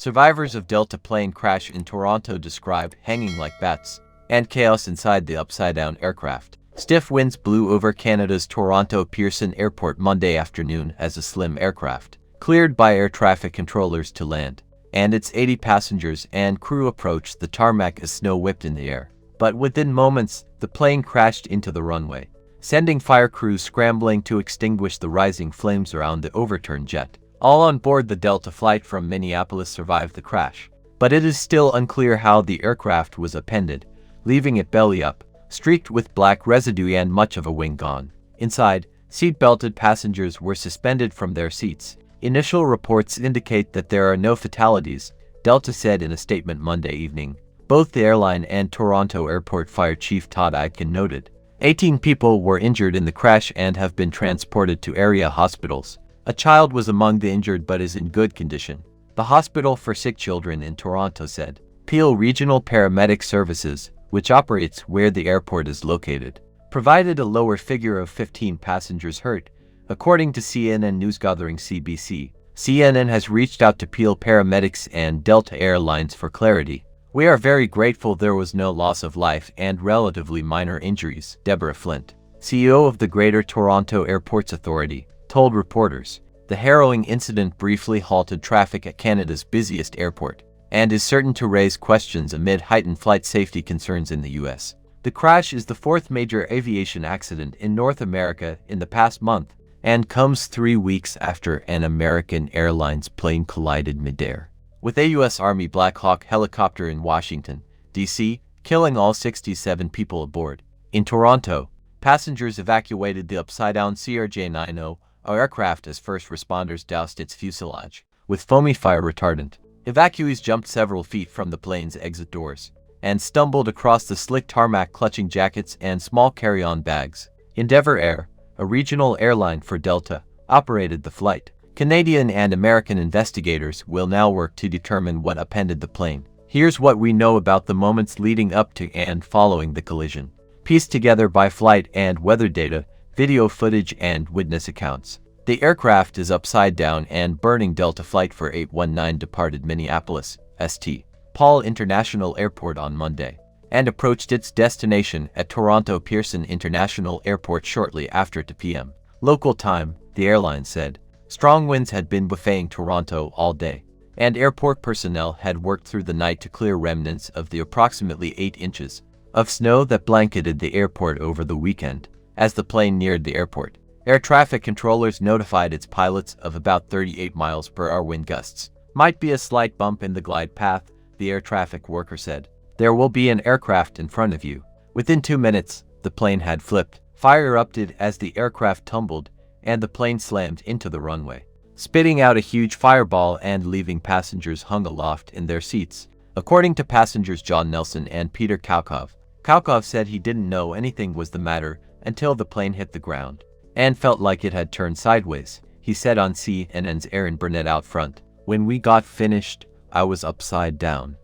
Survivors of Delta plane crash in Toronto describe hanging like bats and chaos inside the upside-down aircraft. Stiff winds blew over Canada's Toronto Pearson Airport Monday afternoon as a slim aircraft cleared by air traffic controllers to land, and its 80 passengers and crew approached the tarmac as snow whipped in the air. But within moments, the plane crashed into the runway, sending fire crews scrambling to extinguish the rising flames around the overturned jet. All on board the Delta flight from Minneapolis survived the crash, but it is still unclear how the aircraft was upended, leaving it belly up, streaked with black residue and much of a wing gone. Inside, seat-belted passengers were suspended from their seats. Initial reports indicate that there are no fatalities, Delta said in a statement Monday evening. Both the airline and Toronto Airport Fire Chief Todd Aitken noted. 18 people were injured in the crash and have been transported to area hospitals. A child was among the injured but is in good condition, the Hospital for Sick Children in Toronto said. Peel Regional Paramedic Services, which operates where the airport is located, provided a lower figure of 15 passengers hurt, according to CNN news gathering CBC. CNN has reached out to Peel paramedics and Delta Airlines for clarity. "We are very grateful there was no loss of life and relatively minor injuries," Deborah Flint, CEO of the Greater Toronto Airports Authority, told reporters. The harrowing incident briefly halted traffic at Canada's busiest airport and is certain to raise questions amid heightened flight safety concerns in the U.S. The crash is the fourth major aviation accident in North America in the past month and comes 3 weeks after an American Airlines plane collided midair with a U.S. Army Black Hawk helicopter in Washington, D.C., killing all 67 people aboard. In Toronto, passengers evacuated the upside-down CRJ-90 aircraft as first responders doused its fuselage with foamy fire retardant. Evacuees jumped several feet from the plane's exit doors and stumbled across the slick tarmac clutching jackets and small carry-on bags. Endeavour Air, a regional airline for Delta, operated the flight. Canadian and American investigators will now work to determine what upended the plane. Here's what we know about the moments leading up to and following the collision, pieced together by flight and weather data, video footage and witness accounts. The aircraft is upside down and burning. Delta Flight 4819 departed Minneapolis, St. Paul International Airport on Monday and approached its destination at Toronto Pearson International Airport shortly after 2 p.m. local time, the airline said. Strong winds had been buffeting Toronto all day, and airport personnel had worked through the night to clear remnants of the approximately 8 inches of snow that blanketed the airport over the weekend. As the plane neared the airport, air traffic controllers notified its pilots of about 38 miles per hour wind gusts. "Might be a slight bump in the glide path," the air traffic worker said. "There will be an aircraft in front of you." Within 2 minutes, the plane had flipped. Fire erupted as the aircraft tumbled, and the plane slammed into the runway, spitting out a huge fireball and leaving passengers hung aloft in their seats. According to passengers John Nelson and Peter Kaukov, Kaukov said he didn't know anything was the matter until the plane hit the ground and felt like it had turned sideways. He said on CNN's Aaron Burnett out front, "When we got finished, I was upside down.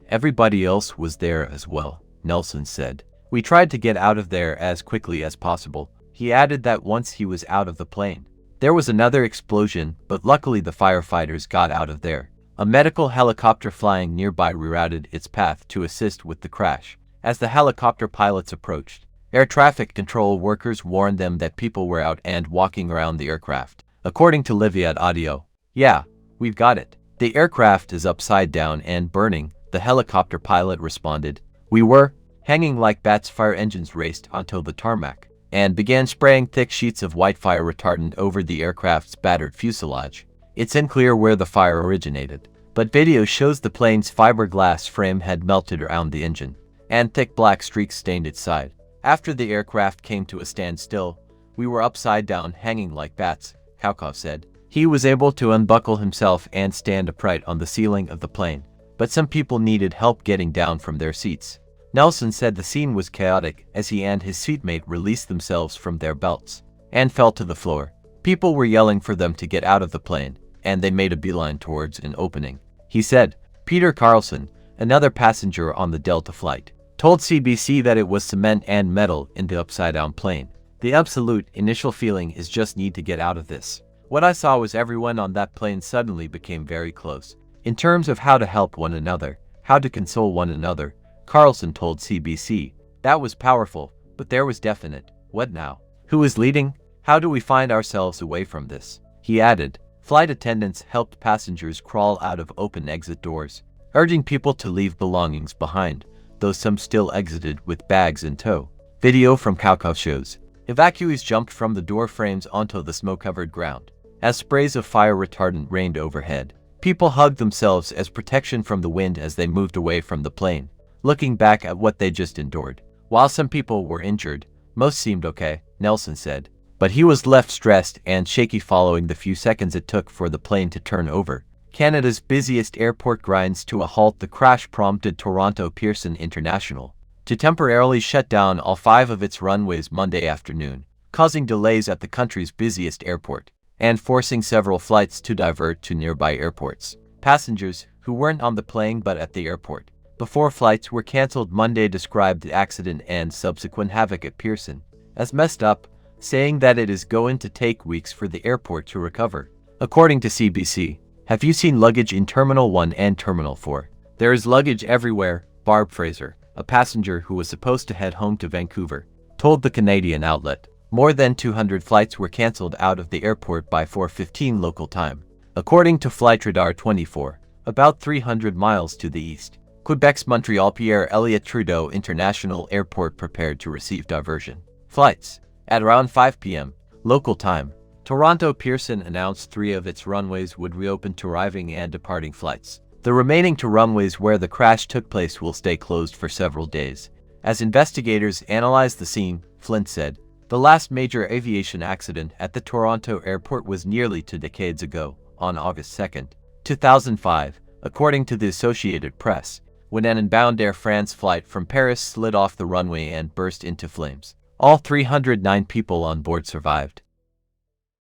Everybody else was there as well," Nelson said. "We tried to get out of there as quickly as possible." He added that once he was out of the plane, there was another explosion, but luckily the firefighters got out of there. A medical helicopter flying nearby rerouted its path to assist with the crash. As the helicopter pilots approached, air traffic control workers warned them that people were out and walking around the aircraft. According to Liviat Audio, "Yeah, we've got it. The aircraft is upside down and burning," the helicopter pilot responded. "We were hanging like bats." Fire engines raced onto the tarmac and began spraying thick sheets of white fire retardant over the aircraft's battered fuselage. It's unclear where the fire originated, but video shows the plane's fiberglass frame had melted around the engine, and thick black streaks stained its side. "After the aircraft came to a standstill, we were upside down hanging like bats," Kaukov said. He was able to unbuckle himself and stand upright on the ceiling of the plane, but some people needed help getting down from their seats. Nelson said the scene was chaotic as he and his seatmate released themselves from their belts and fell to the floor. People were yelling for them to get out of the plane, and they made a beeline towards an opening. He said. Peter Carlson, another passenger on the Delta flight, told CBC that it was cement and metal in the upside-down plane. "The absolute initial feeling is just need to get out of this. What I saw was everyone on that plane suddenly became very close," In terms of how to help one another, how to console one another, Carlson told CBC. That was powerful, but there was definite, what now? Who is leading? How do we find ourselves away from this? He added. Flight attendants helped passengers crawl out of open exit doors, urging people to leave belongings behind, though some still exited with bags in tow. Video from Kauko shows. Evacuees jumped from the door frames onto the smoke-covered ground. As sprays of fire retardant rained overhead, people hugged themselves as protection from the wind as they moved away from the plane, looking back at what they just endured. While some people were injured, most seemed okay, Nelson said. But he was left stressed and shaky following the few seconds it took for the plane to turn over. Canada's busiest airport grinds to a halt. The crash prompted Toronto Pearson International to temporarily shut down all 5 of its runways Monday afternoon, causing delays at the country's busiest airport and forcing several flights to divert to nearby airports. Passengers who weren't on the plane but at the airport before flights were cancelled Monday described the accident and subsequent havoc at Pearson as messed up, saying that it is going to take weeks for the airport to recover. According to CBC, have you seen luggage in Terminal 1 and Terminal 4? There is luggage everywhere, Barb Fraser, a passenger who was supposed to head home to Vancouver, told the Canadian outlet. More than 200 flights were cancelled out of the airport by 4:15 local time. According to Flight Radar 24, about 300 miles to the east, Quebec's Montreal Pierre-Elliott Trudeau International Airport prepared to receive diversion flights. At around 5 p.m. local time, Toronto Pearson announced 3 of its runways would reopen to arriving and departing flights. The remaining 2 runways where the crash took place will stay closed for several days. As investigators analyze the scene, Flint said, the last major aviation accident at the Toronto airport was nearly 2 decades ago, on August 2, 2005, according to the Associated Press, when an inbound Air France flight from Paris slid off the runway and burst into flames. All 309 people on board survived.